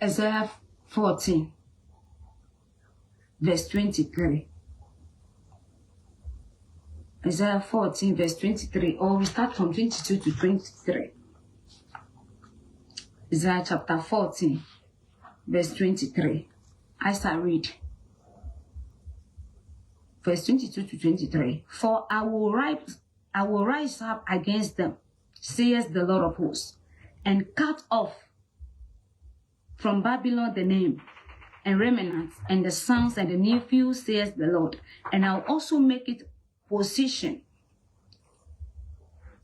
Isaiah 14, verse 23. Isaiah 14, verse 23, or we start from 22 to 23. Isaiah chapter 14, verse 23. I shall read. Verse 22 to 23. For I will rise up against them, says the Lord of hosts, and cut off from Babylon the name and remnants and the sons and the nephews, says the Lord. And I'll also make it possession.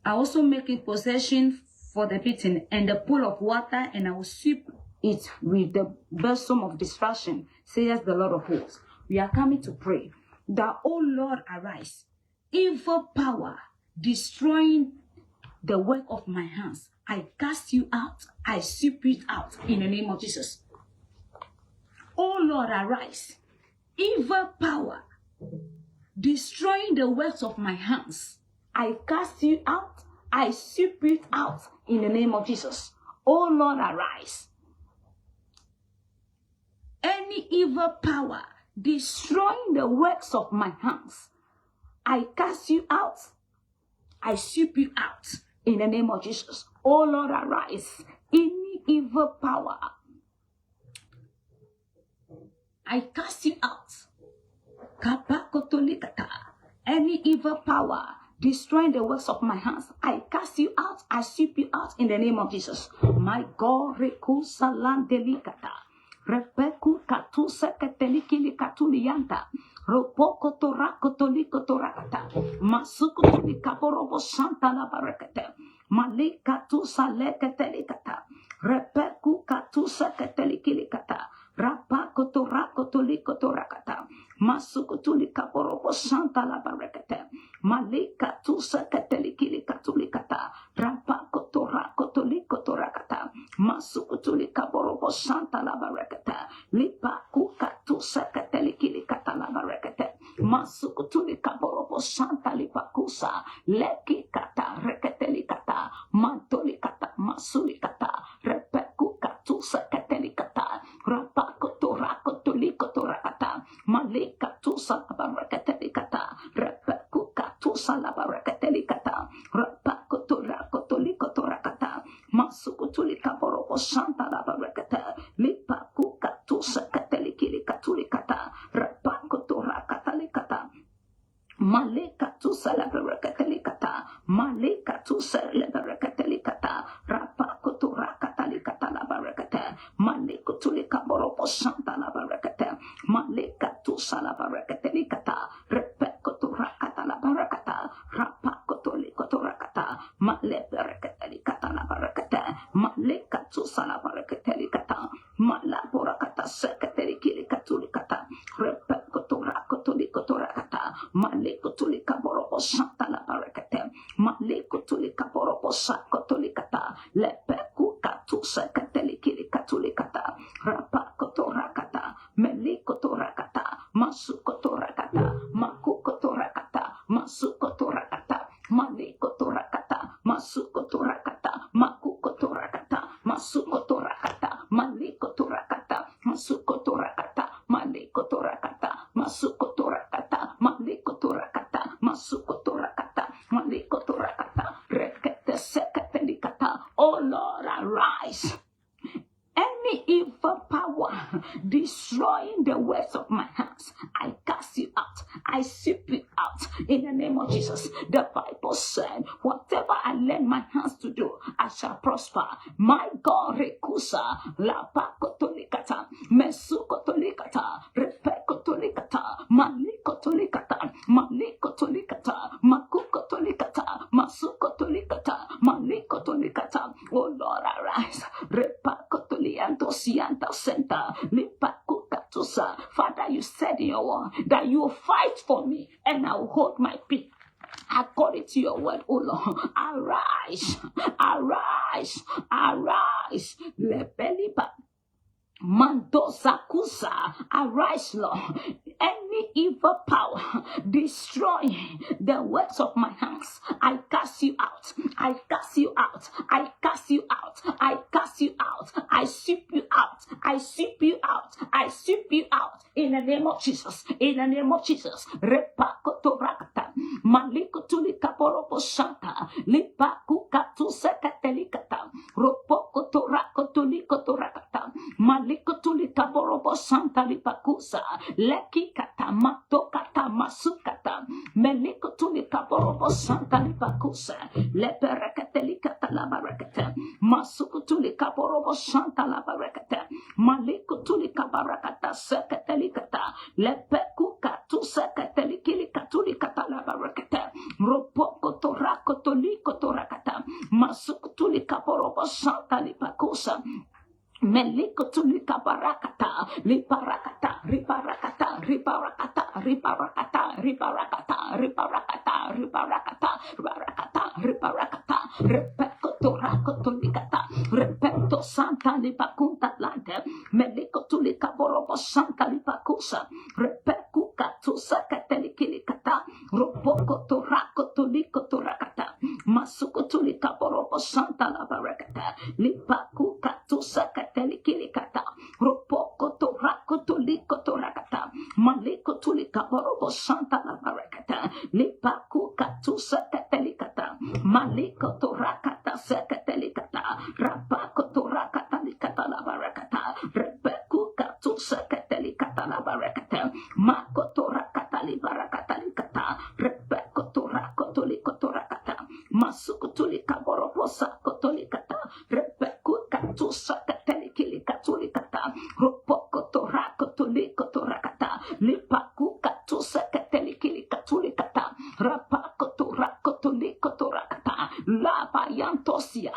I also make it possession for the pit and the pool of water, and I will sweep it with the bosom of destruction, says the Lord of hosts. We are coming to pray that, O Lord, arise. Evil power destroying the work of my hands, I cast you out. I sweep it out in the name of Jesus. O Lord, arise. Evil power destroying the works of my hands, I cast you out. I sweep it out in the name of Jesus. O Lord, arise. Any evil power destroying the works of my hands, I cast you out. I sweep you out in the name of Jesus. O Lord, arise. Any evil power, I cast you out. Any evil power destroying the works of my hands, I cast you out. I sweep you out in the name of Jesus. My God, Reku Salan Delicata. Repeku Katusa Katelikili Katulianta. Ropoko Torako Toliko Torakata. Masuku Tolikaporobo Santa La Barakate. Malika Tusa Lekatelikata. Repeku Katusa Katelikilikata. Rapako Torako Toliko Torakata. Masuku Tulikaporobo Santa La Barakate. Malika Tusa Katelikili Katulikata. Rapako Torako Toliko Torakata. Masuku Tulikaporobo Santa La Barakate. Lipaku Katusa Katelikili Katala Barakate. Masuku Tulikaporobo Santa Lipakusa. Leki Kata Reketelikata. Mantolikata Masulikata. Repeku Katusa Katelikata. Rapako Torako Toliko Torakata. Malika Tusa Barakatelikata. Repeku Katusa La Barakatelikata. Rapako Torako Toliko Torakata. Masuku Tulikaporobo Santa La Barakate. Lipaku Katusa Katelikili Katulikata. Rapako Torakatalikata. Malika Tusa La Barakatelikata. Malika Tusa La Barakatelikata. Rapako Torakatalikata La Barakate. Malika Tulikaporobo Santa La Barakate. Malika Tusa La Barakatelikata. Repeko Torakata La Barakata. Rapako Toliko Torakata. Malika Barakatelikata La Barakate. Malika Tusa La Barakatelikata. Malaborakata Sekatelikili Katulikata. Repeko Torako Toliko Torakata. Maleko Tulika Borobo Santa La Barakate. Maleko Tulika Borobo Sako Tolikata. Lepeku Katusa Katelikili Katulikata. Rapako Torakata. Meliko Torakata. Masuko Torakata. Makuko Torakata. Masuko Torakata. Maliko Torakata. Masuko Torakata. Makuko Torakata. Masuko Torakata. Maliko Torakata. Masuko Torakata. Maliko Torakata. Masuko Torakata. Maliko Torakata. Masuko Torakata. Maliko Torakata. Rekete Seketelikata. Oh Lord, arise. Any evil power destroying the works of my hands, I cast you out. I sweep you out in the name of Jesus. The Bible said, whatever I lay my hands to do, I shall prosper. My God, Rekusa, Lapakotolikata, Mesukotolikata, Repekotolikata, Malikotolikata, Malikotolikata, Makukotolikata, Masukotolikata, Malikotolikata. Oh Lord, arise. Repakotolianto Sianta Center. Lipakukatusa. Father, you said in your word that you will fight for me and I will hold my peace. According to your word, oh Lord, arise, arise, arise. Lebeliba. Mandosakusa, arise, Lord. Any evil power destroying the works of my hands, I cast you out. I cast you out. I cast you of Jesus. In the name of Jesus. Repakotorakata. Malikotulika poropo shanta. Lipakukatu sekatelikata. Ropokotorakotolikatorakata. Malikotulika poropo shanta lipakusa. Lekikata matokata masukata. Melikotulika poropo shanta lipakusa. Leperekatelikata labarekata. Masukutulika poropo shanta labarekata. Malikotulika barakata sekatelikata. Lepekukatu sekatelikilika labarekata. Ropokotorakotolikatorakata. Masukutulika poropo shanta lipakusa. Melikotulika barakata, liparakata, riparakata, riparakata, riparakata, riparakata, riparakata, riparakata, riparakata, riparakata, repekotorakotolikata, repeto santa lipakunta lante, melikotulika borobo santa lipakusa, repekukatu sakatelikilikata, ropokotorakotolikatorakata, masukotulika borobo santa labarakata, lipakukatu sakatelikilikata, Kilikata, Ropokoto Rakoto Likoto Rakata, Malikoto Likaborobo Santa La Barakata, Lipaku Katu Sakatelikata, Malikoto Rakata Sakatelikata, Rapakoto Rakata Likata La Barakata, Repeku Katu Sakatelikata La Barakata, Makoto Rakata Libarakata Likata, Repekoto Rakoto Likoto Rakata, Masukoto Likaborobo Sakoto Likata, Repeku Katu Sakatelikata, Ropokoto Rakoto Likoto Rakata, Lipaku Katu Sakatelikata, Rapakoto Rakoto Likoto Rakata, Labayantosia,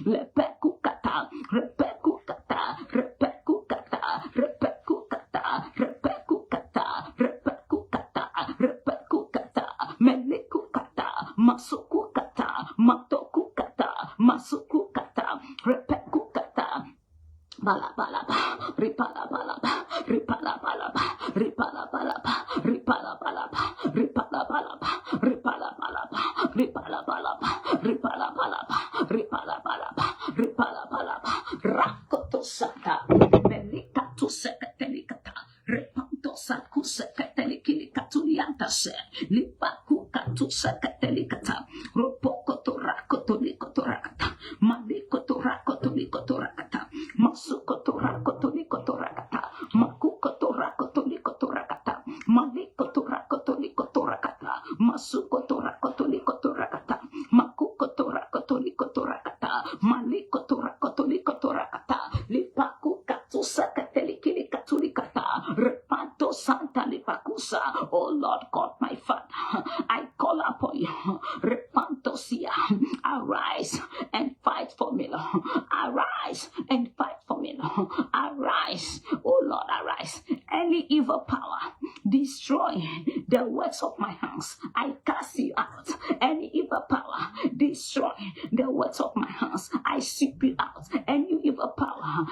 Lepekukata, Repekukata, Repekukata, Repekukata, Repekukata, Repekukata, Repekukata, Melikukata, Masukukata, Matokukata, Masukukata, Repekukata, Balabalaba, ripalabalaba, ripalabalaba, ripalabalaba, ripalabalaba, ripalabalaba, ripalabalaba, ripalabalaba, ripalabalaba, ripalabalaba, ripalabalaba, rakoto sata, melikato sekatelikata, repanto saku sekatelikilikuliantase, lipaku katu sekatelikata, ropokoto rakoto likoto rakata, malikoto rakoto likoto rakata, Masukoto rakoto likoto rakata, makukoto rakoto likoto rakata, malikoto rakoto likoto rakata, masukoto rakoto likoto rakata, makukoto rakoto likoto rakata, malikoto rakoto likoto rakata, lipaku katu sakatelikili katulikata, repanto santa lipakusa. Oh Lord God, my Father, I call upon you, repanto sia, arise and fight for me, Lord. Arise and fight for me, Lord. Arise, oh Lord, arise. Any evil power, destroy the works of my hands. I cast you out. Any evil power, destroy the works of my hands. I sweep you out. Any evil power,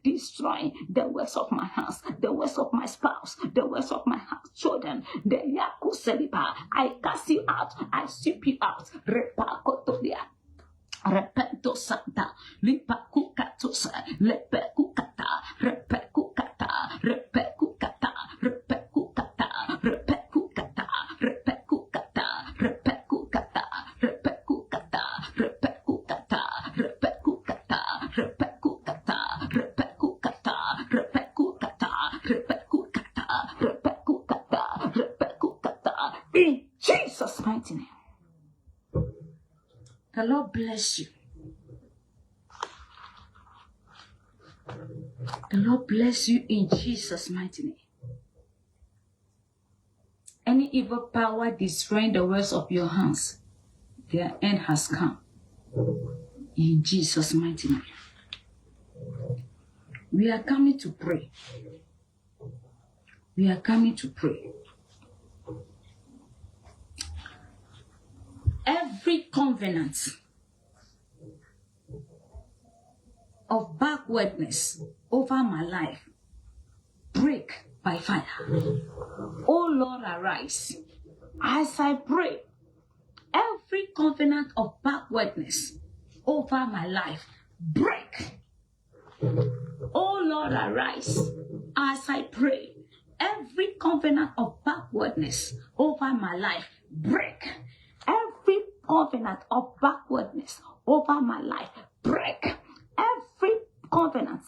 destroy the works of my hands, the works of my spouse, the works of my children. The Yaku Selipa, I cast you out. I sweep you out. Repakotolia. Repento santa, lipakukatusa, lepekukata, repekukata, repekukata, repekukata, repekukata, repekukata, repekukata, repekukata, repekukata, repekukata, repekukata, repekukata, repekukata, repekukata, repekukata, repekukata. In Jesus' mighty name. The Lord bless you. The Lord bless you in Jesus' mighty name. Any evil power destroying the works of your hands, their end has come. In Jesus' mighty name. We are coming to pray. We are coming to pray. Every covenant of backwardness over my life, break by fire. Oh Lord, arise. As I pray, every covenant of backwardness over my life, break. Oh Lord, arise. As I pray, Every covenant of backwardness over my life, break. Every covenant of backwardness over my life, break. Every covenant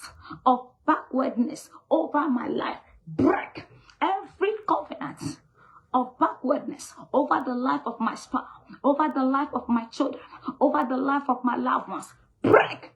of backwardness over my life, break. Every covenant of backwardness over the life of my spouse, over the life of my children, over the life of my loved ones, break.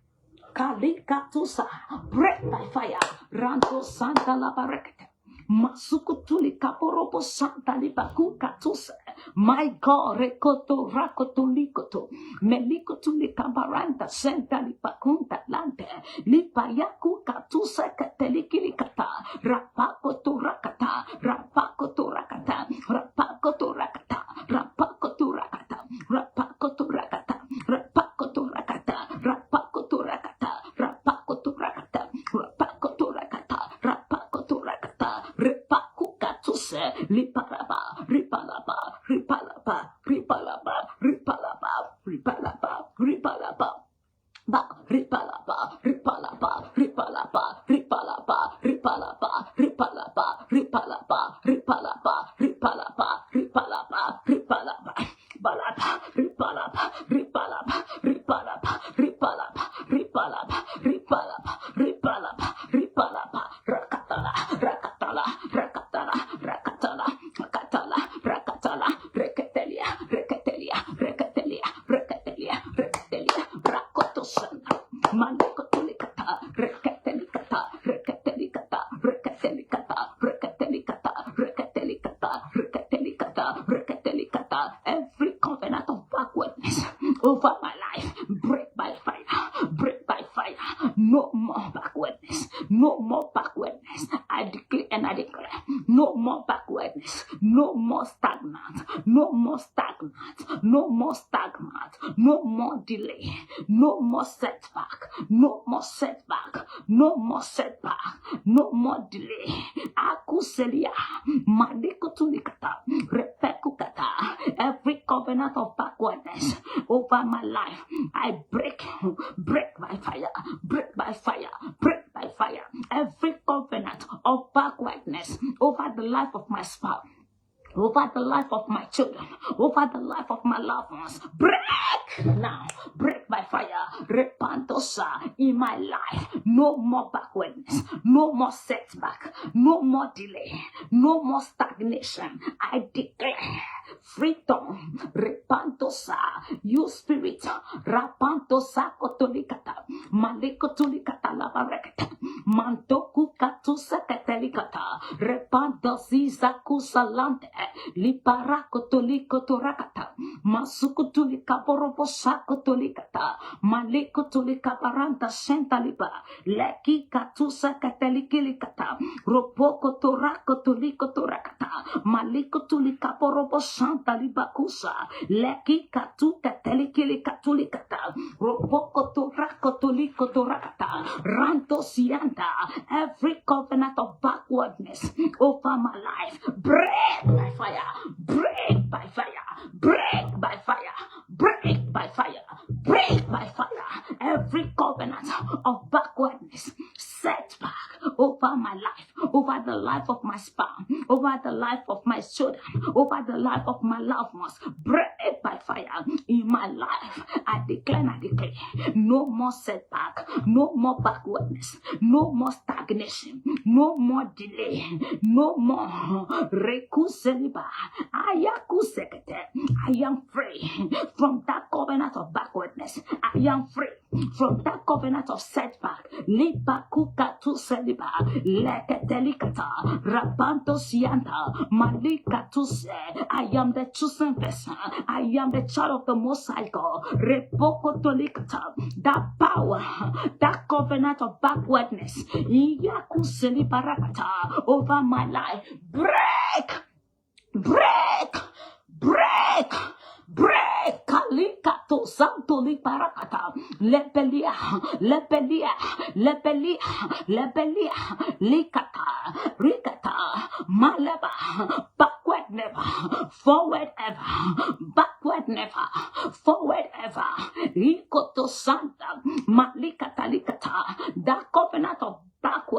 Kalikatusa, break by fire. Ranto Santa la Barekete. Masukutuli kaporopo Santa libaku katuse. My God, rekoto rakoto likoto. Melikotuli kabaranta senta lipakunta lante. Lipayaku katuse katelikili kata. Rapakoto rakata. Rapakoto rakata. Rapakoto rakata. Rapakoto rakata. Rapakoto rakata. Rapakoto rakata. Rapakoto rakata. Rapakoto rakata. Rapakoto rakata. Rapakoto rakata. Repaku katuse. Liparaba. Ripalaba. Ripalaba. Ripalaba. Ripalaba. Ripalaba. Ripalaba. Ba ripalaba, ripalaba, ripalaba, ripalaba, ripalaba, ripalaba, ripalaba, ripalaba, ripalaba, ripalaba, ripalaba, balaba, ripalaba, ripalaba, ripalaba, ripalaba, ripalaba, ripalaba, ripalaba, ripalaba, rakatala, rakatala, rakatala, rakatala, rakatala, rakatala, reketelia, reketelia, reketelia, reketelia, reketelia, rakoto santa, malikotulikata, reketelikata, reketelikata, reketelikata, reketelikata, reketelikata, reketelikata, reketelikata. Every covenant of backwardness over my life, break by fire, break by fire. No more backwardness, no more backwardness. I declare and I declare, no more backwardness, no more stagnant, no more stagnant, no more stagnant, no more delay, no more setback, no more setback, no more setback, no more delay. Akuselia, malikotulikata, repekukata. Every covenant of backwardness over my life, I break by fire, break by fire, break by fire. Every covenant of backwardness over the life of my spouse, over the life of my children, over the life of my loved ones, break now, break by fire. Repantosa in my life, no more backwardness, no more setback, no more delay, no more stagnation. I declare freedom. Repantosa, you spirit, rapantosa kotolikata, malikotulikata labarekata, mantoku katusa katelikata, repantoziza kusalante, liparakotolikatorakata, masukutulikaboroboshakotolikata, malikotulikabaranta sentalipa, leki katusa katelikilikata, ropokotorakotolikatorakata, malikotulikaborobosantalibakusa, leki katu katelikilikatulikata, ropokotorakotolikatorakata, ranto sianta. Every covenant of backwardness over my life, break by fire, break by fire, break by fire, break by fire, break by fire. Every covenant of backwardness, setback over my life, over the life of my spouse, over the life of my children, over the life of my loved ones, break by fire in my life. I declare and I declare, no more setback, no more backwardness, no more stagnation, no more delay, no more rekuseliba. I am free from that covenant of backwardness. I am free from that covenant of setback. Libakuka tu seliba, leketelikata, rabanto sianta, malika tu se. I am the chosen person. I am the child of the Most High God. Repoko tolikata, that power, that covenant of backwardness, iyaku selibarakata, over my life, break, break, break, break. Kalikato santo liparakata, lepelia, lepelia, lepelia, lepelia, likata, rikata, maleba, backward never, forward ever, backward never, forward ever. Rikoto santa, malikata likata, that covenant of backward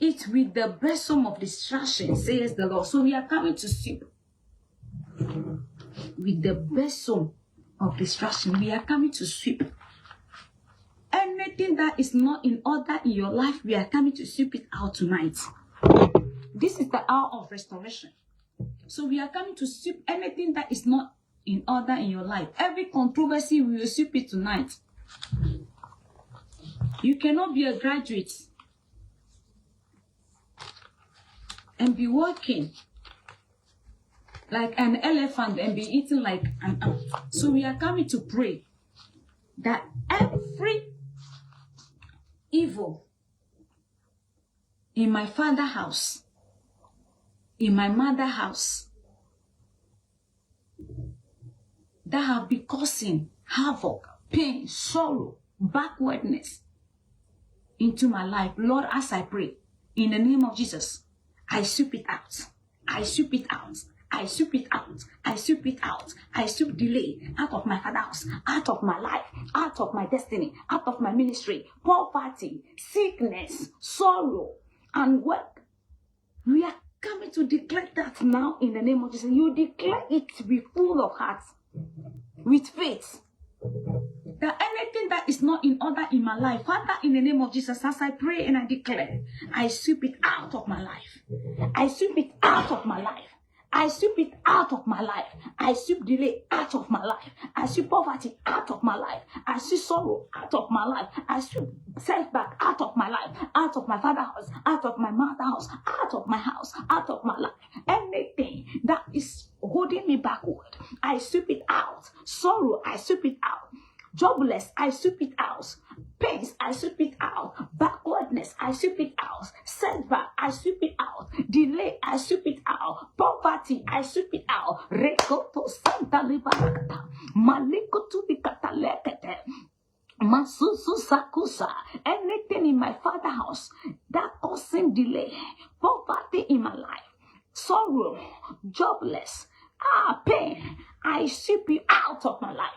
it with the besom of distraction, says the Lord. So we are coming to sweep with the besom of distraction. We are coming to sweep. Anything that is not in order in your life, we are coming to sweep it out tonight. This is the hour of restoration. So we are coming to sweep anything that is not in order in your life. Every controversy, we will sweep it tonight. You cannot be a graduate and be working like an elephant and be eating like an ant. So we are coming to pray that every evil in my father's house, in my mother's house, that have been causing havoc, pain, sorrow, backwardness into my life, Lord, as I pray, in the name of Jesus, I sweep it out. I sweep it out. I sweep it out. I sweep it out. I sweep delay out of my father's house, out of my life, out of my destiny, out of my ministry, poverty, sickness, sorrow, and work. We are coming to declare that now in the name of Jesus. You declare it to be full of heart, with faith, that anything that is not in order in my life, Father, in the name of Jesus, as I pray and I declare, I sweep it out of my life. I sweep it out of my life. I sweep it out of my life. I sweep delay out of my life. I sweep poverty out of my life. I sweep sorrow out of my life. I sweep setback out of my life, out of my father's house, out of my mother's house, out of my house, out of my life. Anything that is holding me backward, I sweep it out. Sorrow, I sweep it out. Jobless, I sweep it out. Pains, I sweep it out. Backwardness, I sweep it out. Setback, I sweep it out. Delay, I sweep it out. Poverty, I sweep it out. Rekoto Santa Libarakata. Malikotu Dikatalekete. Masusu Sakusa. Anything in my father's house that causing delay, poverty in my life, sorrow, jobless, pain, I sweep it out of my life.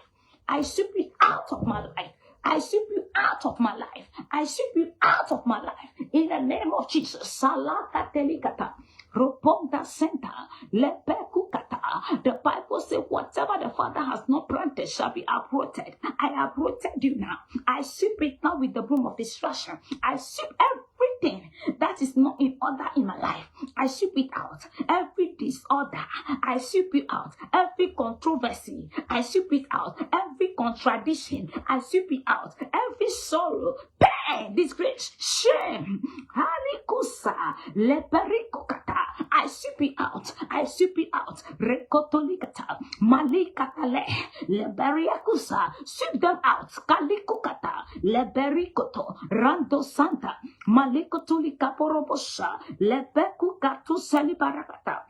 I sweep it out of my life. I sweep you out of my life. I sweep you out of my life. In the name of Jesus. Salaka telikata. Roponda center. Lepekukata. The Bible says, whatever the Father has not planted shall be uprooted. I uprooted you now. I sweep it now with the broom of destruction. I sweep everything that is not in order in my life. I sweep it out. Every disorder, I sweep it out. Every controversy, I sweep it out. Every contradiction, I sweep it out. Every sorrow, pain, disgrace, shame, harikusa, leperikokata, I sweep it out. I sweep it out. Rekotolikata, malikatale, leberiakusa, sweep them out. Kalikukata, leberikoto, rando santa, malikotulika porobosha, lebekukatu salibarakata.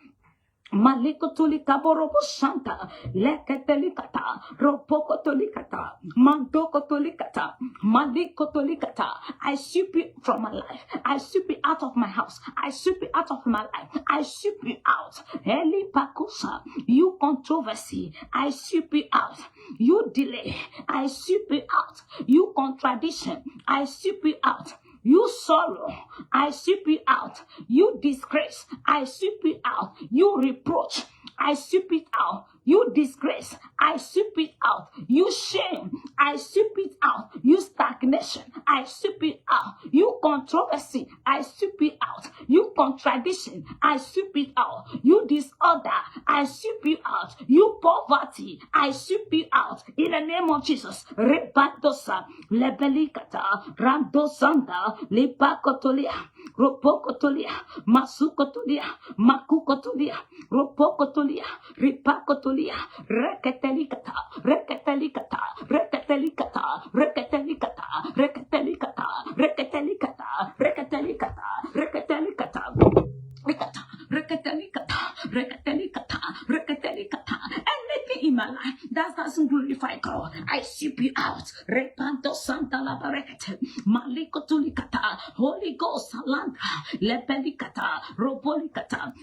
Malikotuli kaborobo shanta leketelikata ropokotolikata mandokotolikata malikotolikata. I sweep it from my life. I sweep it out of my house. I sweep it out of my life. I sweep it out. Eli pakusa, you controversy, I sweep it out. You delay, I sweep it out. You contradiction, I sweep it out. You sorrow, I sweep it out. You disgrace, I sweep it out. You reproach, I sweep it out. You disgrace, I sweep it out. You shame, I sweep it out. You stagnation, I sweep it out. You controversy, I sweep it out. You contradiction, I sweep it out. You disorder, I sweep it out. You poverty, I sweep it out. In the name of Jesus, Rebandosa, Lebelikata, Randosanda, Lipakotolia, Ropokotolia, Masukotolia, Makukotolia, Ropokotolia, Ripakotolia, Reketelikata, Reketelikata, Reketelikata, Reketelikata, Reketelikata, Reketelikata, Reketelikata, Reketelikata, Reketelikata, Reketelikata, Reketelikata, Reketelikata. Anything in my life that doesn't glorify God, I sweep you out. Repanto Santa Labarekete, Malikotulikata, Holy Ghost Salanda, Lepelikata, Robolikata,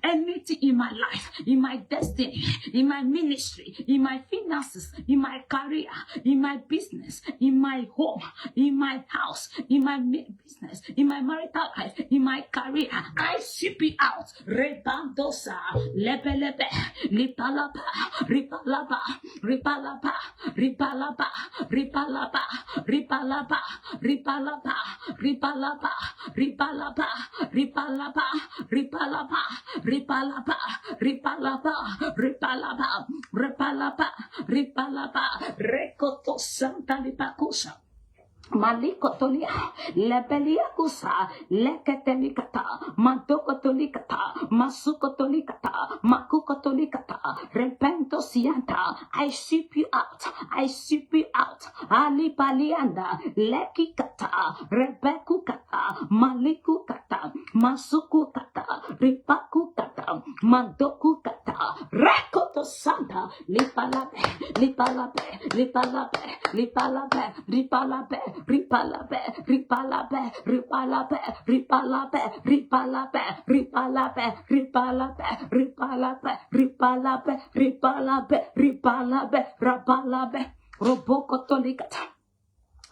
anything in my life, in my destiny, in my ministry, in my finances, in my career, in my business, in my home, in my house, in my business, in my marital life, in my career, I ship it out. Rebandosa, Lebelebe, Lipalaba, Ripalaba, Ripalaba, Ripalaba, Ripalaba, Ripalaba, Ripalaba, Ripalaba, Ripalaba, Ripalaba, Ripalaba, Ripalaba, Ripalaba, Ripalaba, Ripalaba, Ripalaba, Recoto Santa Lipacusa. Malikotolia, Lebeliakusa, Leketelikata, Mantokotolikata, Masukotolikata, Makukotolikata, Repento Sianta, I ship you out, I ship you out, Ali Palianda, Lekikata, Rebekukata, Malikukata, Masukukata, Ripakukata, Mandokukata, Rekoto Santa, Lipalabe, Lipalabe, Lipalabe, Lipalabe, Lipalabe, Ripalabe, Ripalabe, Ripalabe, Ripalabe, Ripalabe, Ripalabe, Ripalabe, Ripalabe, Ripalabe, Ripalabe, Ripalabe, Rapalabe, Robokotolikata.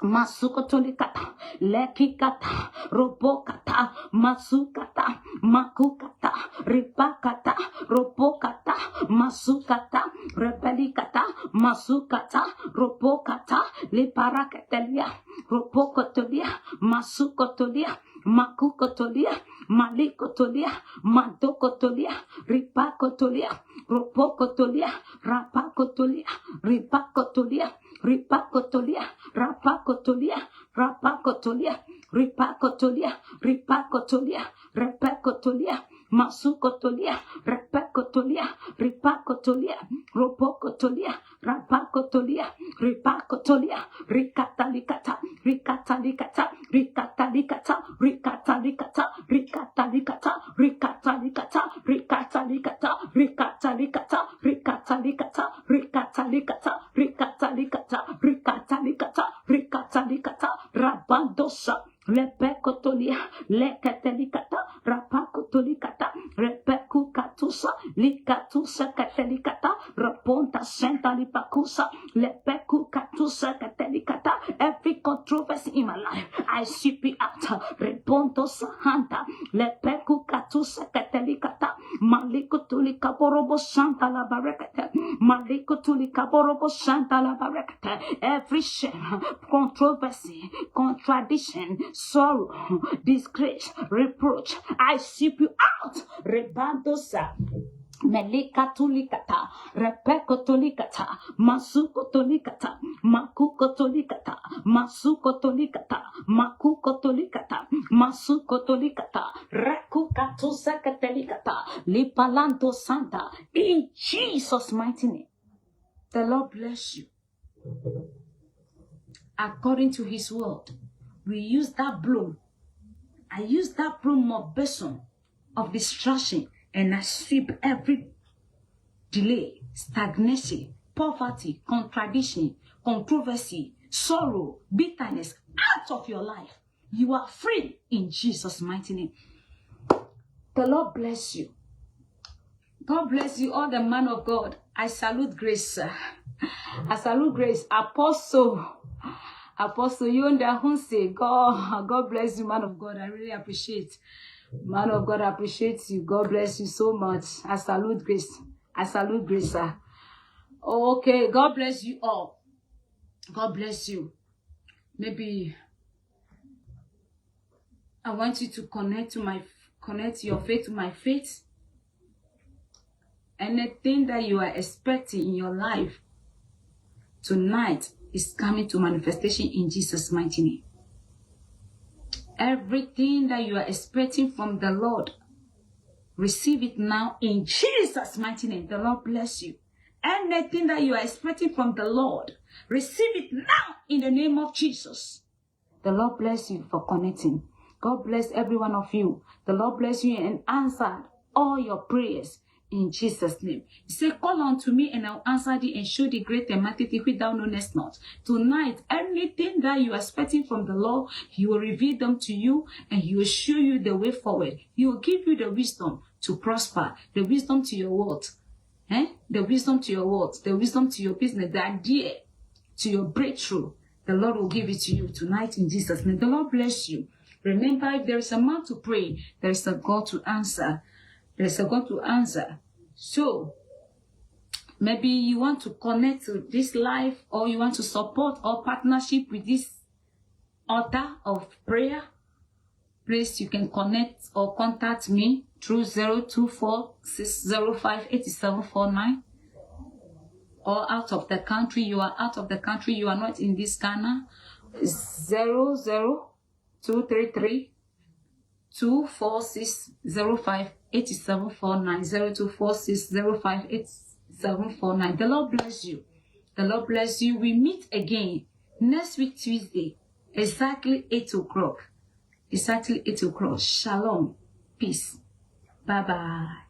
Masukotolikata, lekikata, robokata, masukata, makukata, ripakata, robokata, masukata, rebelikata, masukata, robokata, liparakatelia, robokotolia, masukotolia, makukotolia, malikotolia, mandokotolia, ripakotolia, robokotolia, rapakotolia, ripakotolia, ripakotolia, rapakotolia, rapakotolia, ripakotolia, ripakotolia, repakotolia, masukotolia, repakotolia, ripakotolia, ropokotolia, rapakotolia, ripakotolia, rikatalikata, rikatalikata, rikatalikata, rikatalikata, rikatalikata, rikatalikata, rikatalikata, rikatalikata, rikatalikata, rikatalikata, rikatalikata, rikatalikata, rikatalikata, rabandosa, lepekotolia, lekatelikata, rapakotolikata, repekukatusa, likatusa katelikata, raponta senta lipakusa, lepekukatusa katelikata. Every controversy in my life, I ship it out. Reponto sahanta, lepekukatusa katelikata, malikutulika borobo santa la barekete, malikutulika borobo santa la barekete. Every shame, controversy, contradiction, sorrow, disgrace, reproach, I ship you out. Rebandosa. Melikatulikata, repekotolikata, masukotolikata, makukotolikata, masukotolikata, makukotolikata, masukotolikata, rekukatusekatelikata, lipalanto santa. In Jesus' mighty name, the Lord bless you. According to his word, we use that bloom. I use that bloom of besom, of distraction, and I sweep every delay, stagnation, poverty, contradiction, controversy, sorrow, bitterness out of your life. You are free in Jesus' mighty name. The Lord bless you. God bless you, all the man of God. I salute grace, sir. I salute grace. Apostle Yonda Hunse. God bless you, man of God. I really appreciate. Man of God, I appreciate you. God bless you so much. I salute grace. I salute grace, sir. Okay, God bless you all. God bless you. Maybe I want you to connect your faith to my faith. Anything that you are expecting in your life tonight is coming to manifestation in Jesus' mighty name. Everything that you are expecting from the Lord, receive it now in Jesus' mighty name. The Lord bless you. Anything that you are expecting from the Lord, receive it now in the name of Jesus. The Lord bless you for connecting. God bless every one of you. The Lord bless you and answer all your prayers In Jesus' name. He said, call unto me and I'll answer thee and show thee great and mighty things which thou knowest not. Tonight, anything that you are expecting from the Lord, He will reveal them to you and He will show you the way forward. He will give you the wisdom to prosper, the wisdom to your world, the wisdom to your world, the wisdom to your business, the idea to your breakthrough. The Lord will give it to you tonight in Jesus' name. The Lord bless you. Remember, if there is a man to pray, there is a God to answer. There is a God to answer. So, maybe you want to connect to this life, or you want to support or partnership with this altar of prayer. Please, you can connect or contact me through 024-605-8749. Or out of the country, you are out of the country, you are not in this Ghana. 00233 24605 8749 024605 8749. The Lord bless you. The Lord bless you. We meet again next week Tuesday, exactly 8 o'clock. Exactly 8 o'clock. Shalom. Peace. Bye bye.